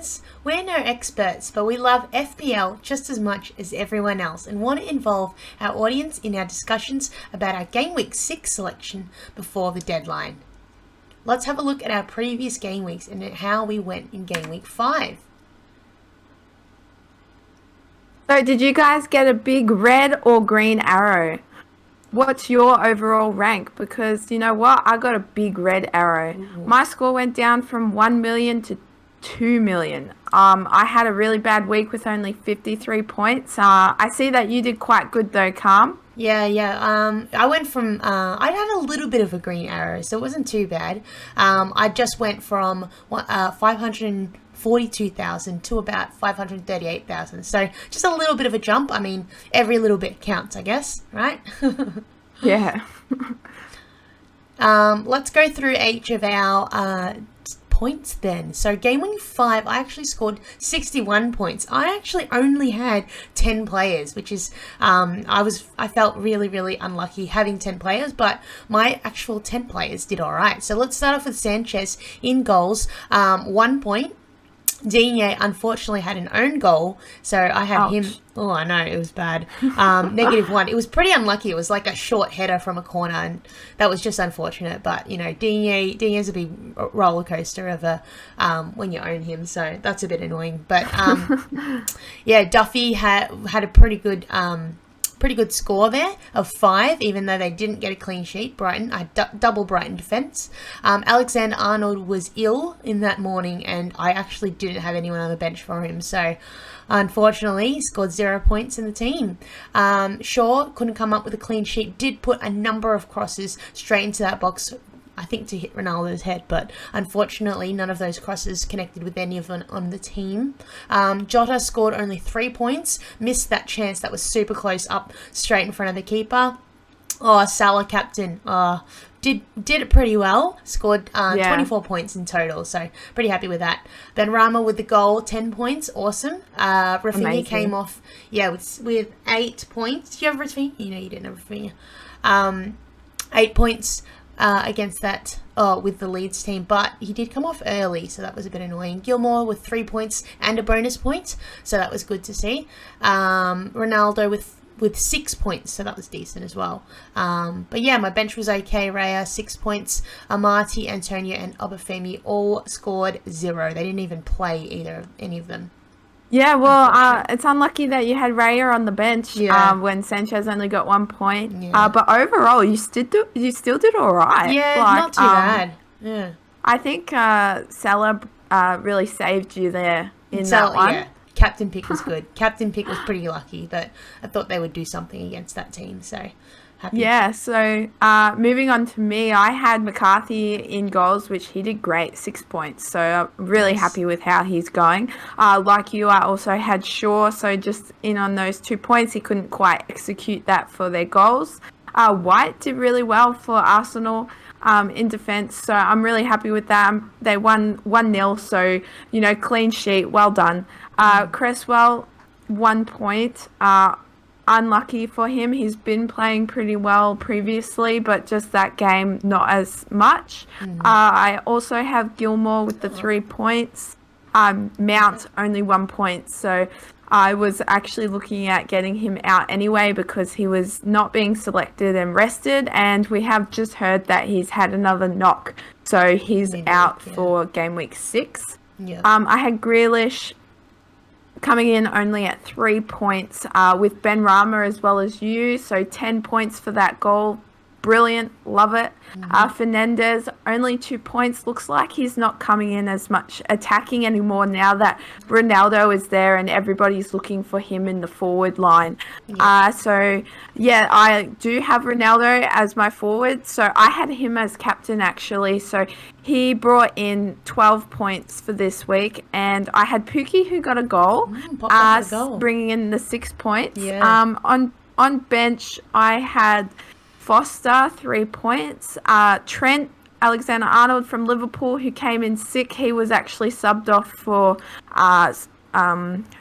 friends. We're no experts, but we love FPL just as much as everyone else and want to involve our audience in our discussions about our Game Week 6 selection before the deadline. Let's have a look at our previous game weeks and how we went in Game Week 5. So did you guys get a big red or green arrow? What's your overall rank? Because you know what? I got a big red arrow. Ooh. My score went down from 1 million to 2 million. I had a really bad week with only 53 points. I see that you did quite good though, Calm. Yeah. I went from, I had a little bit of a green arrow, so it wasn't too bad. I just went from 542,000 to about 538,000. So just a little bit of a jump. I mean, every little bit counts, I guess, right? Yeah. Let's go through each of our points then. So game week 5, I actually scored 61 points. I actually only had 10 players, which is I felt really, really unlucky having 10 players, but my actual 10 players did all right. So let's start off with Sanchez in goals, 1 point. Digne unfortunately had an own goal, so I had him. Oh, I know, it was bad. -1. It was pretty unlucky. It was like a short header from a corner, and that was just unfortunate. But you know, Digne's a big roller coaster of a when you own him, so that's a bit annoying. But yeah, Duffy had a pretty good score there of 5, even though they didn't get a clean sheet. Brighton, I double Brighton defence. Alexander-Arnold was ill in that morning, and I actually didn't have anyone on the bench for him. So, unfortunately, he scored 0 points in the team. Shaw couldn't come up with a clean sheet. Did put a number of crosses straight into that box, I think to hit Ronaldo's head, but unfortunately none of those crosses connected with any of them on the team. Jota scored only 3 points, missed that chance that was super close up straight in front of the keeper. Salah captain did it pretty well, scored 24 points in total, so pretty happy with that. Benrahma with the goal, 10 points, awesome. Rafinha came off with 8 points. Do you have Rafinha? You know you didn't have Rafinha. 8 points against that with the Leeds team, but he did come off early, so that was a bit annoying. Gilmore with 3 points and a bonus point, so that was good to see. Ronaldo with 6 points, so that was decent as well. But yeah, my bench was okay. Raya 6 points. Amati, Antonio, and Obafemi all scored 0. They didn't even play any of them. Yeah, well, it's unlucky that you had Raya on the bench when Sanchez only got 1 point. Yeah. But overall, you still did all right. Yeah, not too bad. Yeah, I think Salah really saved you there in that one. Yeah. Captain pick was good. Captain pick was pretty lucky, but I thought they would do something against that team, so happy. Yeah, so moving on to me, I had McCarthy in goals, which he did great, 6 points. So I'm really happy with how he's going. Like you, I also had Shaw, so just in on those 2 points. He couldn't quite execute that for their goals. White did really well for Arsenal in defence, so I'm really happy with that. They won 1-0, so, you know, clean sheet, well done. Cresswell, 1 point. Unlucky for him. He's been playing pretty well previously, but just that game, not as much. I also have Gilmore with the 3 points. Mount, only 1 point. So I was actually looking at getting him out anyway because he was not being selected and rested, and we have just heard that he's had another knock. So he's out for game week 6. Yeah. I had Grealish coming in only at 3 points with Benrahma as well as you. So 10 points for that goal. Brilliant. Love it. Fernandez, only 2 points. Looks like he's not coming in as much attacking anymore now that Ronaldo is there and everybody's looking for him in the forward line. So, yeah, I do have Ronaldo as my forward. So I had him as captain, actually. So he brought in 12 points for this week. And I had Pookie, who got a goal, bringing in the 6 points. Yeah. On bench, I had Foster, 3 points. Trent Alexander-Arnold from Liverpool, who came in sick. He was actually subbed off for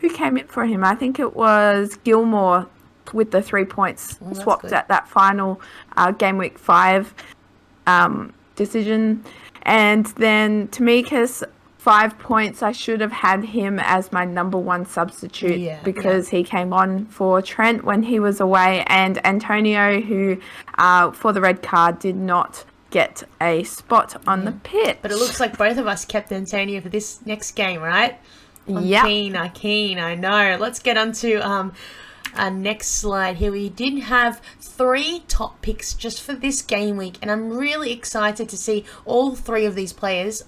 who came in for him? I think it was Gilmore with the 3 points swapped at that final game week 5 decision. And then Tamika's 5 points. I should have had him as my number one substitute because he came on for Trent when he was away, and Antonio, who for the red card did not get a spot on the pitch. But it looks like both of us kept Antonio for this next game, right? Yeah. Keen, I know. Let's get on to our next slide here. We did have 3 top picks just for this game week, and I'm really excited to see all 3 of these players.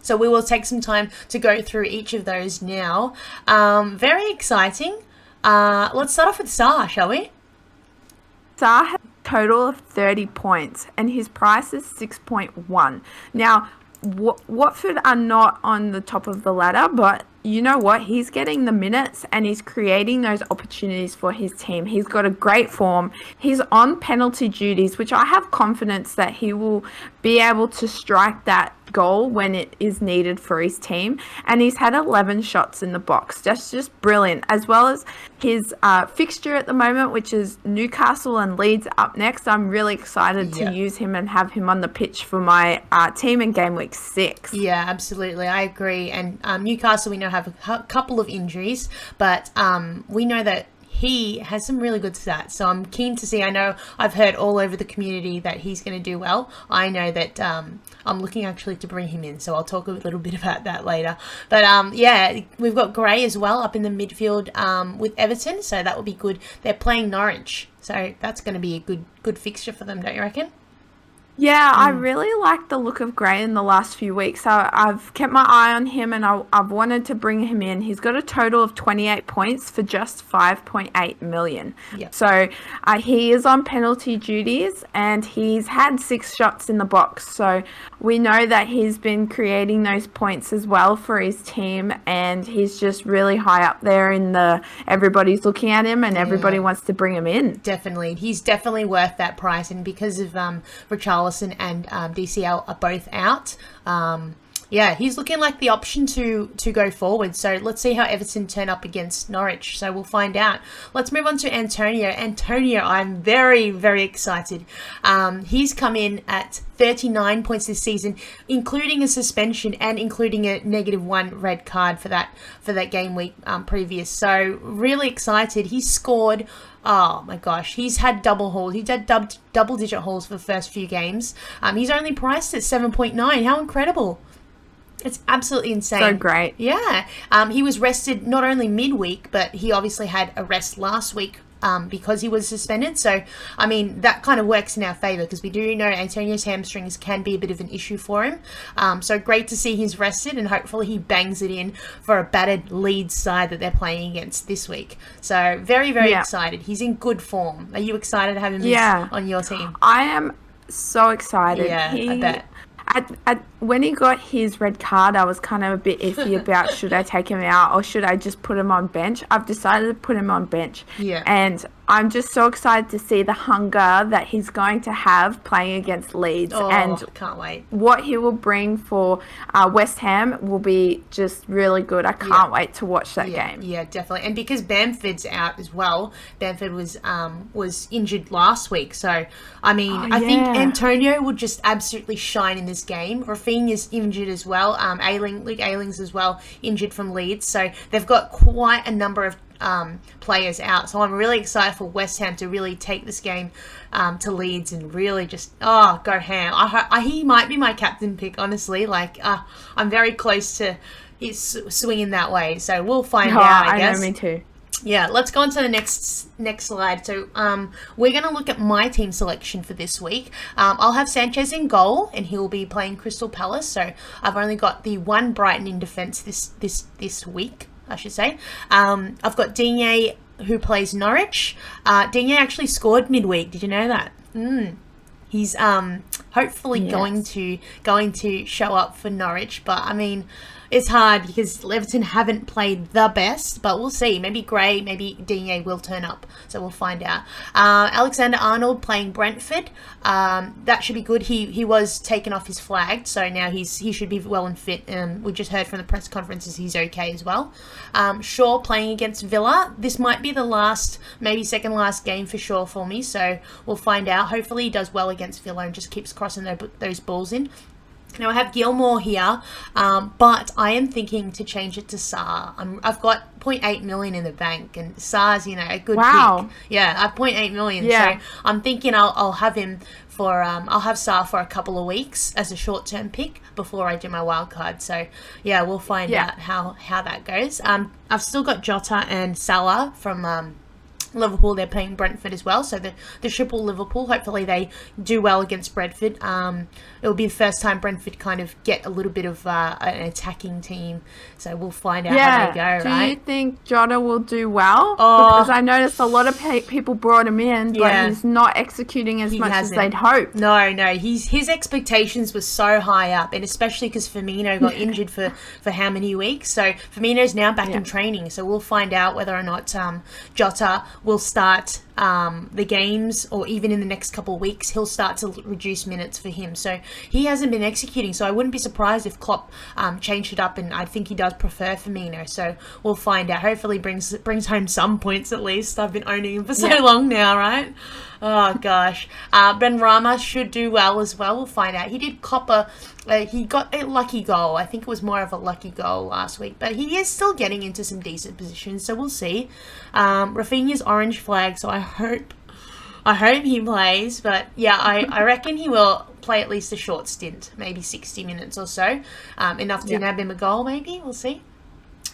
So we will take some time to go through each of those now. Very exciting. Let's start off with Sarr, shall we? Sarr had a total of 30 points, and his price is 6.1. Now, Watford are not on the top of the ladder, but you know what? He's getting the minutes and he's creating those opportunities for his team. He's got a great form. He's on penalty duties, which I have confidence that he will be able to strike that goal when it is needed for his team. And he's had 11 shots in the box. That's just brilliant. As well as his fixture at the moment, which is Newcastle and Leeds up next. I'm really excited to use him and have him on the pitch for my team in game week 6. Yeah, absolutely. I agree. And Newcastle, we know, have a couple of injuries, but we know that he has some really good stats. So I'm keen to see. I know I've heard all over the community that he's going to do well. I know that I'm looking actually to bring him in, so I'll talk a little bit about that later. But yeah, we've got Gray as well up in the midfield with Everton, so that will be good. They're playing Norwich, so that's going to be a good fixture for them, don't you reckon? Yeah, I really like the look of Gray in the last few weeks. So I've kept my eye on him and I've wanted to bring him in. He's got a total of 28 points for just 5.8 million. Yep. So he is on penalty duties and he's had 6 shots in the box. So we know that he's been creating those points as well for his team, and he's just really high up there in everybody's looking at him and everybody wants to bring him in. Definitely. He's definitely worth that price, and because of Richarlison and DCL are both out, yeah, he's looking like the option to go forward. So let's see how Everton turn up against Norwich. So we'll find out. Let's move on to Antonio. Antonio, I'm very, very excited. He's come in at 39 points this season, including a suspension and including a -1 red card for that game week previous. So really excited. He scored. Oh my gosh, he's had double hauls. He's had double-digit hauls for the first few games. He's only priced at 7.9. How incredible! It's absolutely insane. So great. Yeah. He was rested not only midweek, but he obviously had a rest last week because he was suspended. So, I mean, that kind of works in our favour because we do know Antonio's hamstrings can be a bit of an issue for him. So great to see he's rested, and hopefully he bangs it in for a battered Leeds side that they're playing against this week. So very, very excited. He's in good form. Are you excited to have him on your team? I am so excited. Yeah, I bet. When he got his red card, I was kind of a bit iffy about should I take him out or should I just put him on bench. I've decided to put him on bench. Yeah. And I'm just so excited to see the hunger that he's going to have playing against Leeds. And can't wait. What he will bring for West Ham will be just really good. I can't wait to watch that game. Yeah, definitely. And because Bamford's out as well, Bamford was injured last week. So, I mean, I think Antonio will just absolutely shine in this game. Rafinha's injured as well. Luke Ayling's as well, injured from Leeds. So they've got quite a number of players out, so I'm really excited for West Ham to really take this game to Leeds and really just go ham. He might be my captain pick, honestly. Like I'm very close to swinging that way, so we'll find out. I guess. Know, me too. Yeah, let's go on to the next slide. So we're going to look at my team selection for this week. I'll have Sanchez in goal, and he'll be playing Crystal Palace. So I've only got the one Brighton in defence this week, I should say. I've got Digne, who plays Norwich. Digne actually scored midweek. Did you know that? He's hopefully going to show up for Norwich, but I mean, it's hard because Everton haven't played the best, but we'll see. Maybe Gray, maybe Digne will turn up, so we'll find out. Alexander-Arnold playing Brentford. That should be good. He was taken off his flag, so now he should be well and fit. We just heard from the press conferences he's okay as well. Shaw playing against Villa. This might be the last, maybe second last game for Shaw for me, so we'll find out. Hopefully he does well against Villa and just keeps crossing those balls in. Now I have Gilmore here, but I am thinking to change it to Sarr. I've got 0.8 million in the bank, and Sarr's, a good pick. Yeah, I have 0.8 million. Yeah. So I'm thinking I'll have him for I'll have Sarr for a couple of weeks as a short-term pick before I do my wild card. So yeah, we'll find out how that goes. I've still got Jota and Salah from Liverpool. They're playing Brentford as well, so the triple Liverpool, hopefully they do well against Brentford. It'll be the first time Brentford kind of get a little bit of an attacking team, so we'll find out how they go. Do you think Jota will do well? Because I noticed a lot of people brought him in, but he's not executing as much as they'd hoped. No, his expectations were so high up, and especially because Firmino got injured for how many weeks. So Firmino's now back in training, so we'll find out whether or not Jota will start the games, or even in the next couple of weeks he'll start to reduce minutes for him. So he hasn't been executing, so I wouldn't be surprised if Klopp changed it up, and I think he does prefer Firmino, so we'll find out. Hopefully brings home some points at least. I've been owning him for so long now, right? Oh gosh. Ben Rama should do well as well. We'll find out. He did cop he got a lucky goal. I think it was more of a lucky goal last week, but he is still getting into some decent positions, so we'll see. Rafinha's orange flag, so I hope he plays, but yeah, I reckon he will play at least a short stint, maybe 60 minutes or so, enough to nab him a goal, maybe. We'll see.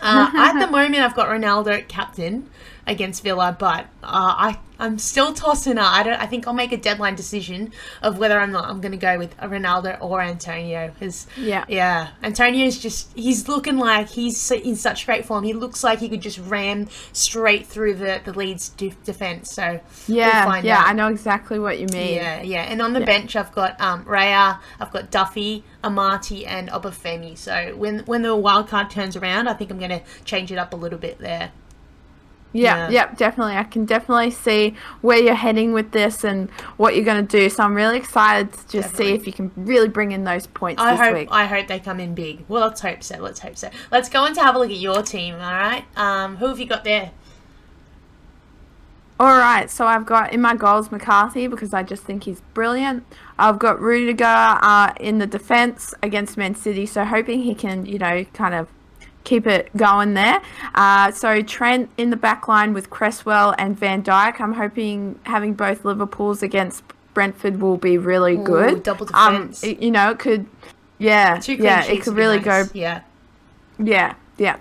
At the moment, I've got Ronaldo captain against Villa, but I'm still tossing up. I think I'll make a deadline decision of whether I'm going to go with a Ronaldo or Antonio. Because Antonio's he's looking like he's in such great form. He looks like he could just ram straight through the Leeds defense. So we'll find out. I know exactly what you mean. Yeah. And on the bench, I've got Raya, I've got Duffy, Amati, and Obafemi. So when the wild card turns around, I think I'm going to change it up a little bit there. Yeah, definitely. I can definitely see where you're heading with this and what you're going to do. So I'm really excited to just see if you can really bring in those points this week. I hope they come in big. Well, let's hope so. Let's go on to have a look at your team, all right? Who have you got there? All right, so I've got in my goals McCarthy because I just think he's brilliant. I've got Rudiger in the defence against Man City, so hoping he can, kind of keep it going there. So Trent in the back line with Cresswell and Van Dijk. I'm hoping having both Liverpools against Brentford will be really good. Double defence. It could, it could really go. Yeah,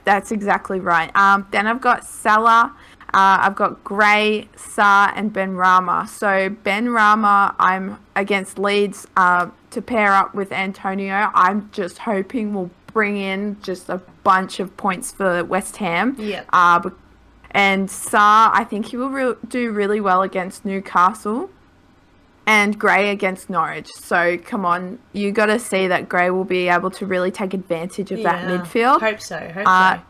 that's exactly right. Then I've got Salah. I've got Gray, Sarr, and Ben Rama. So Ben Rama, I'm against Leeds to pair up with Antonio. I'm just hoping will bring in just a bunch of points for West Ham. And Sarr, I think he will do really well against Newcastle, and Gray against Norwich. So come on, you got to see that Gray will be able to really take advantage of that midfield. Hope so.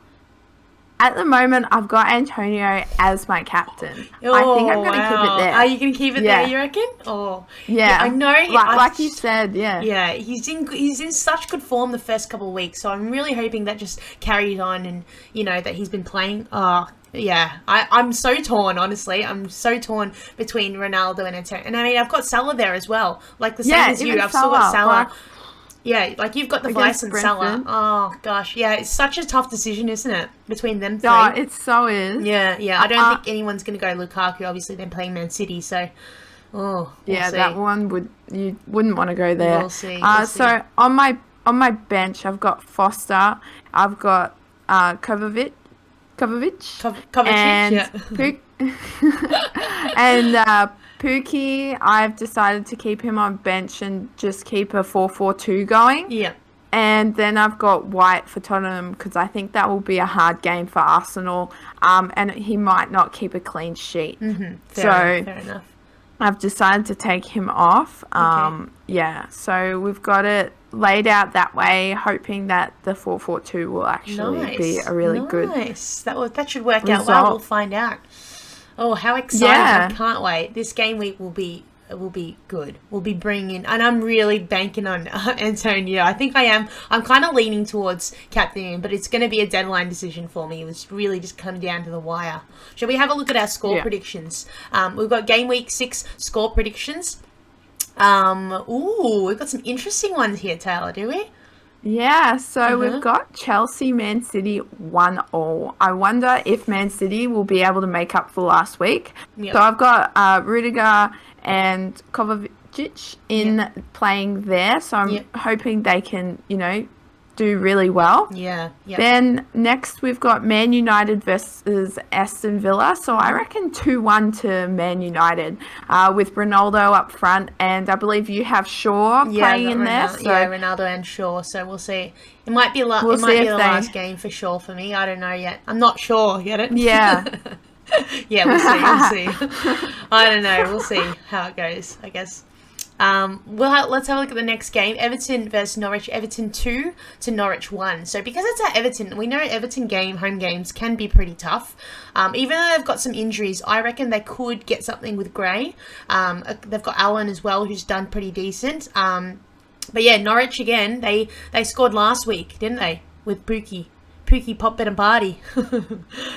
At the moment, I've got Antonio as my captain. I think I'm going to keep it there. Are you going to keep it there, you reckon? Yeah, I know. Like you said, Yeah, he's in such good form the first couple of weeks, so I'm really hoping that just carried on and, that he's been playing. I'm so torn, honestly. I'm so torn between Ronaldo and Antonio. And I mean, I've got Salah there as well. Like the same as you. I've still got Salah. Like you've got the Vice and Salah. Oh, gosh. Yeah, it's such a tough decision, isn't it? Between them three. Oh, it so is. Yeah. I don't think anyone's going to go Lukaku. Obviously, they're playing Man City, so... we'll see. That one you wouldn't want to go there. We'll see. So on my bench, I've got Foster. I've got Kovacic. And and Pookie, I've decided to keep him on bench and just keep a 4-4-2 going. Yeah. And then I've got White for Tottenham because I think that will be a hard game for Arsenal. And he might not keep a clean sheet. Fair enough. I've decided to take him off. So we've got it laid out that way, hoping that the 4-4-2 will actually be a really good that should work result. out well. We'll find out. Oh, how exciting. I can't wait. This game week will be good. We'll be bringing in, and I'm really banking on Antonio. I think I am. I'm kind of leaning towards captaining, but it's going to be a deadline decision for me. It was really just come down to the wire. Shall we have a look at our score predictions? We've got game week 6 score predictions. We've got some interesting ones here, Taylor, do we? Yeah, so we've got Chelsea, Man City 1-1. I wonder if Man City will be able to make up for last week. Yep. So I've got Rudiger and Kovacic in playing there. So I'm hoping they can, do really well. Yeah. Then next we've got Man United versus Aston Villa. So I reckon 2-1 to Man United with Ronaldo up front. And I believe you have Shaw playing in there. So Ronaldo and Shaw. So we'll see. It might be the last game for Shaw for me. I don't know yet. I'm not sure. Get it? Yeah. Yeah, we'll see. I don't know. We'll see how it goes, I guess. Let's have a look at the next game. Everton versus Norwich. Everton 2 to Norwich 1. So because it's at Everton, we know Everton home games can be pretty tough. Even though they've got some injuries, I reckon they could get something with Gray. They've got Allen as well, who's done pretty decent. But yeah, Norwich again, they scored last week, didn't they? With Pookie popped at a party.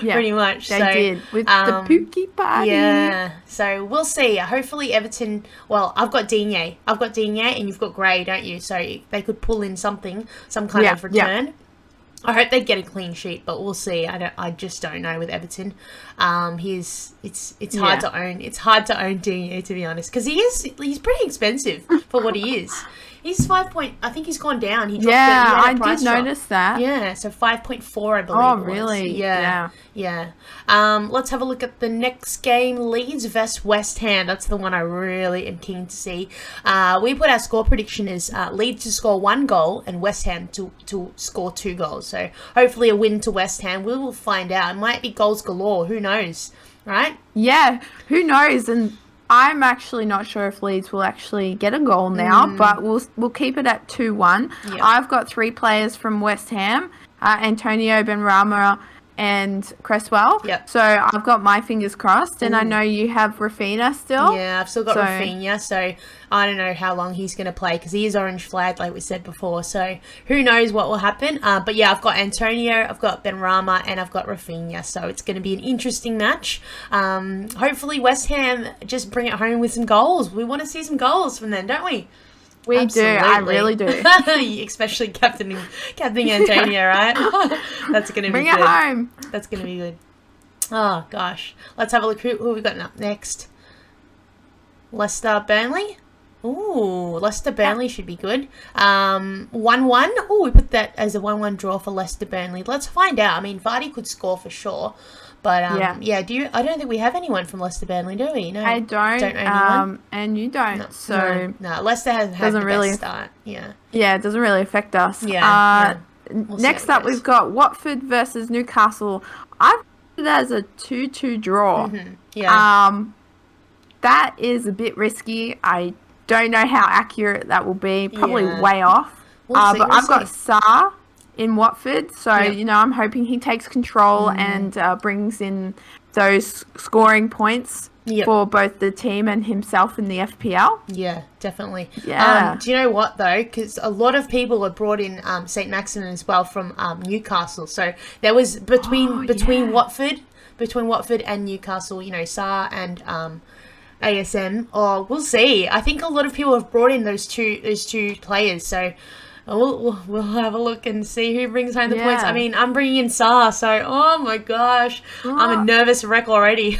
Yeah, pretty much. They did with the Pookie party. Yeah. So we'll see. Hopefully Everton. Well, I've got Digne, and you've got Gray, don't you? So they could pull in some kind of return. Yeah. I hope they get a clean sheet, but we'll see. I just don't know with Everton. It's hard to own. It's hard to own Digne, to be honest, because he's pretty expensive for what he is. He's 5 point. I think he's gone down. He dropped. Yeah, I did notice that. Yeah, so 5.4, I believe. Oh, really? Yeah. Let's have a look at the next game. Leeds versus West Ham. That's the one I really am keen to see. We put our score prediction as Leeds to score 1 goal and West Ham to score 2 goals. So hopefully a win to West Ham. We will find out. It might be goals galore. Who knows? Right? Yeah. Who knows? And I'm actually not sure if Leeds will actually get a goal now, but we'll keep it at 2-1. Yep. I've got 3 players from West Ham, Antonio, Benrahma, and Cresswell. Yep. So I've got my fingers crossed, and I know you have Rafinha still. Yeah, I've still got Rafinha, so I don't know how long he's going to play because he is orange flagged, like we said before. So who knows what will happen. But yeah, I've got Antonio, I've got Benrahma, and I've got Rafinha. So it's going to be an interesting match. Hopefully West Ham just bring it home with some goals. We want to see some goals from them, don't we? We Absolutely. Do. I really do. Especially Captain Antonio, right? That's going to be Bring good. Bring it home. That's going to be good. Oh, gosh. Let's have a look. Who we got up next? Leicester, Burnley? Ooh, Leicester, Burnley should be good. 1-1. Oh, we put that as a 1-1 draw for Leicester, Burnley. Let's find out. I mean, Vardy could score for sure. But, I don't think we have anyone from Leicester, Burnley, do we? No. I don't. Don't know anyone. And you don't. No, Leicester hasn't had the best start. Yeah. Yeah, it doesn't really affect us. Next up, we've got Watford versus Newcastle. I've put it as a 2-2 draw. Mm-hmm. Yeah. That is a bit risky. I don't know how accurate that will be. Probably way off. But I've got Sarr in Watford, so I'm hoping he takes control and brings in those scoring points for both the team and himself in the FPL. Yeah, definitely. Yeah. Do you know what though? Because a lot of people have brought in St. Maximin as well from Newcastle. So there was between Watford and Newcastle, Sarr and ASM. Oh, we'll see. I think a lot of people have brought in those two players. So. We'll have a look and see who brings home the points. I mean, I'm bringing in Sarr, so oh my gosh, I'm a nervous wreck already.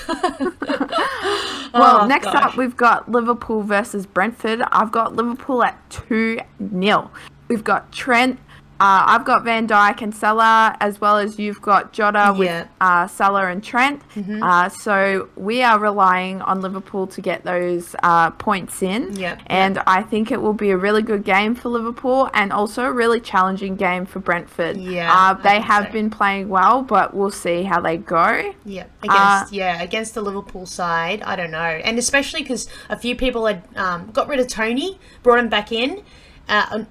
Next up we've got Liverpool versus Brentford. I've got Liverpool at 2-0. We've got Trent. I've got Van Dijk and Salah, as well as you've got Jota with Salah and Trent. Mm-hmm. So we are relying on Liverpool to get those points in. And I think it will be a really good game for Liverpool and also a really challenging game for Brentford. They have been playing well, but we'll see how they go. Against the Liverpool side, I don't know. And especially because a few people had got rid of Tony, brought him back in, and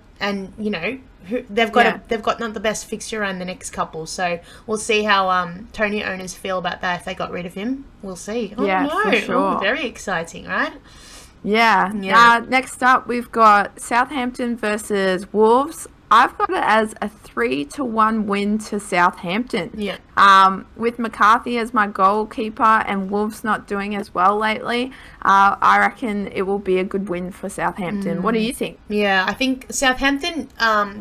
they've got not the best fixture around the next couple, so we'll see how Tony owners feel about that if they got rid of him. We'll see. For sure. Very exciting, right? Next up we've got Southampton versus Wolves. I've got it as a 3-1 win to Southampton. With McCarthy as my goalkeeper and Wolves not doing as well lately, I reckon it will be a good win for Southampton. What do you think? Yeah, I think Southampton,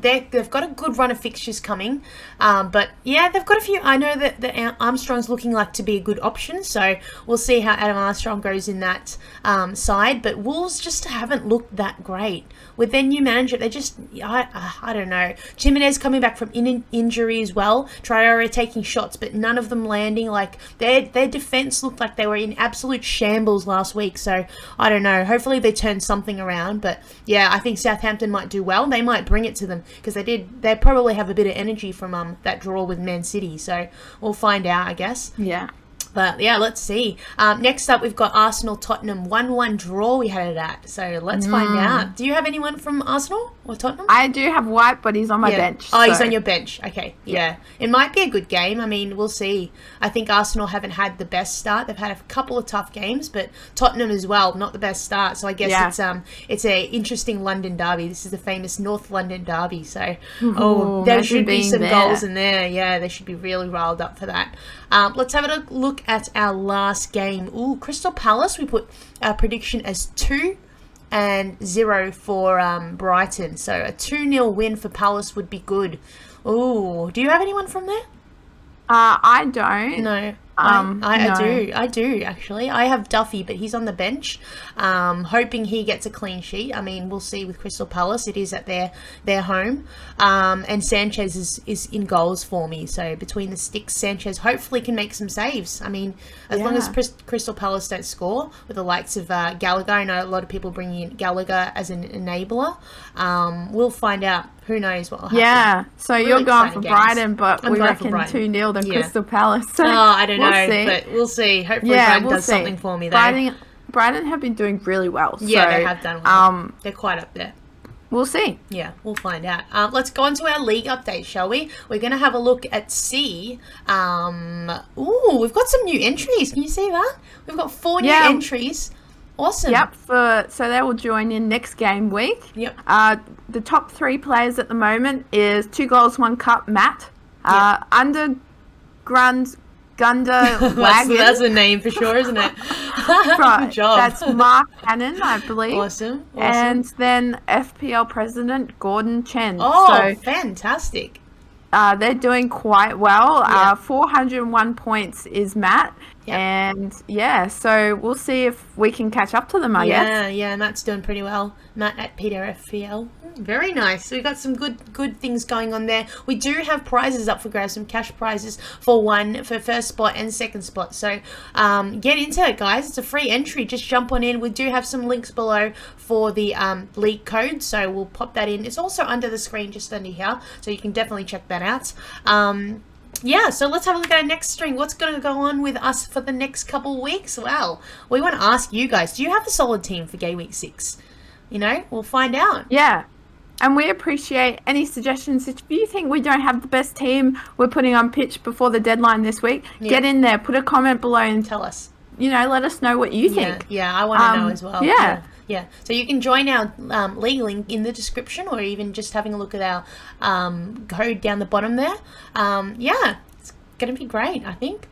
they've got a good run of fixtures coming. But yeah, they've got a few. I know that Armstrong's looking like to be a good option, so we'll see how Adam Armstrong goes in that side. But Wolves just haven't looked that great. With their new manager, they just, I don't know. Jimenez coming back from injury as well. Traore taking shots, but none of them landing. Like, their defense looked like they were in absolute shambles last week. So, I don't know. Hopefully they turn something around. But, yeah, I think Southampton might do well. They might bring it to them because they probably have a bit of energy from that draw with Man City. So, we'll find out, I guess. Yeah. But yeah, let's see. Next up, we've got Arsenal-Tottenham 1-1 draw we had it at. So let's find out. Do you have anyone from Arsenal or Tottenham? I do have White, but he's on my bench. Oh, he's on your bench. Okay, yeah. It might be a good game. I mean, we'll see. I think Arsenal haven't had the best start. They've had a couple of tough games, but Tottenham as well, not the best start. So I guess it's a interesting London derby. This is the famous North London derby. So there should be some goals in there. Yeah, they should be really riled up for that. Let's have a look at our last game. Ooh, Crystal Palace. We put our prediction as 2-0 for Brighton. So a 2-0 win for Palace would be good. Ooh, do you have anyone from there? I don't. No. No. I do actually. I have Duffy, but he's on the bench, hoping he gets a clean sheet. I mean, we'll see with Crystal Palace. It is at their home, and Sanchez is in goals for me. So between the sticks, Sanchez hopefully can make some saves. I mean, as long as Crystal Palace don't score with the likes of Gallagher. I know a lot of people bring in Gallagher as an enabler. We'll find out. Who knows what will happen. Yeah, so really you're going for games. Brighton, but we reckon 2-0 to Crystal Palace. So I don't know, but we'll see. Hopefully Brighton does something for me though. Brighton have been doing really well. Yeah, they have done well. They're quite up there. We'll see. Yeah, we'll find out. Let's go on to our league update, shall we? We're going to have a look at C. Ooh, we've got some new entries. Can you see that? We've got 4 new entries. Awesome. Yep. So they will join in next game week. Yep. The top 3 players at the moment is 2 goals, 1 cup. Matt. Underground Gunda Wagon. That's a name for sure, isn't it? Right. Good job. That's Mark Cannon, I believe. Awesome. And then FPL president Gordon Chen. Oh, fantastic. They're doing quite well. 401 points is Matt. Yep. And so we'll see if we can catch up to them, I guess. Yeah, Matt's doing pretty well. Matt at Peter FPL. Very nice. We've got some good things going on there. We do have prizes up for grabs, some cash prizes for first spot and second spot. So get into it, guys. It's a free entry. Just jump on in. We do have some links below for the league code, so we'll pop that in. It's also under the screen, just under here, so you can definitely check that out. Yeah, so let's have a look at our next stream. What's going to go on with us for the next couple weeks? Well, we want to ask you guys, do you have a solid team for Game Week 6? You know, we'll find out. Yeah, and we appreciate any suggestions. If you think we don't have the best team we're putting on pitch before the dedeadline this week, get in there, put a comment below and tell us. You know, let us know what you think. Yeah, I want to know as well. Yeah. So you can join our league link in the description, or even just having a look at our code down the bottom there. It's going to be great, I think.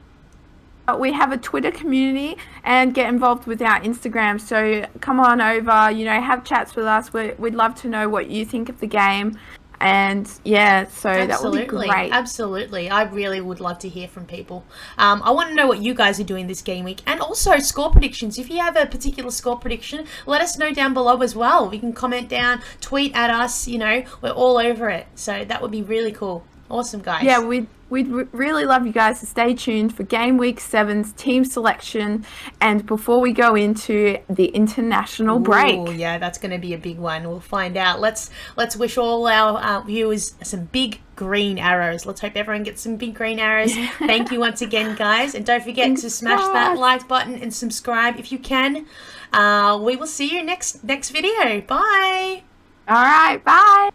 We have a Twitter community and get involved with our Instagram. So come on over, have chats with us. We'd love to know what you think of the game. And that would be great. Absolutely. I really would love to hear from people. I want to know what you guys are doing this game week, and also score predictions. If you have a particular score prediction, let us know down below as well. You can comment down, tweet at us, we're all over it. So that would be really cool. Awesome, guys. Yeah, we'd really love you guys to stay tuned for Game Week 7's team selection, and before we go into the international break. Oh, yeah, that's going to be a big one. We'll find out. Let's wish all our viewers some big green arrows. Let's hope everyone gets some big green arrows. Thank you once again, guys, and don't forget to smash that like button and subscribe if you can. We will see you next video. Bye. All right, bye.